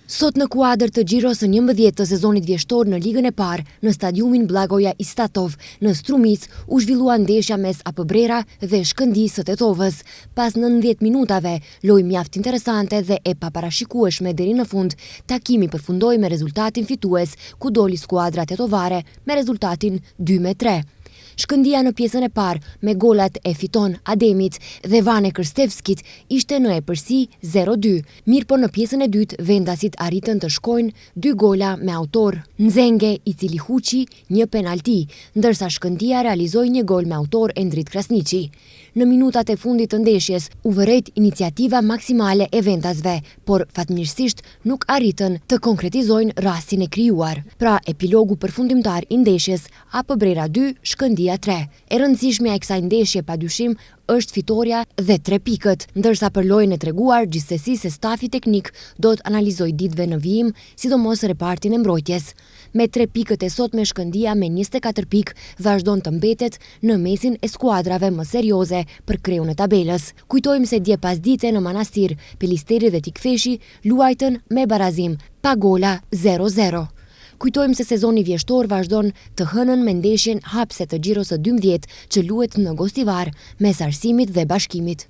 Sot në kuadër të Xhiros së 11 të sezonit vjeshtor në Ligën e Parë, në stadiumin Blagoja Istatov, në Strumic, u zhvillua ndeshja mes AP-Brera dhe Shkëndijë së Tetovës. Pas 90 minutave, lojë mjaft interesante dhe e paparashikueshme deri në fund, takimi përfundoi me rezultatin fitues, ku doli skuadra tetovare me rezultatin 2-3. Shkëndija në pjesën e parë me golat e Fiton Ademit dhe Vane Krstevskit ishte në epërsi 0-2. Mirë po në pjesën e dytë vendasit arritën të shkojnë 2 gola me autor Nzenge Icilihuçi, 1 penalti, ndërsa Shkëndija realizoi 1 gol me autor Endrit Krasniqi. Në minutat e fundit të ndeshjes u vërejt iniciativa maksimale e vendasve, por fatmirësisht nuk arritën të konkretizojnë rastin e krijuar. Pra, epilogu përfundimtar i ndeshjes AP-Brera 2, Shkëndija 3. E rëndësishmja e kësaj ndeshje padyshim është fitoria dhe 3 pikët, ndërsa për lojën e treguar gjithsesi se stafi teknik do të analizojë ditëve në vijim, sidomos repartin e mbrojtjes. Me 3 pikët e sotme, Shkëndija me 24 pikë vazhdon të mbetet në mesin e skuadrave më serioze për kreun e tabelës. Kujtojmë se dje pasdite në Manastir, Pelisteri dhe Tikfeshi luajtën me barazim pa gola 0-0. Kujtojmë se sezoni vjeshtor vazhdon të hënën me ndeshjen hapse të Xhiros së 12 që luhet në Gostivar mes Arsimit dhe Bashkimit.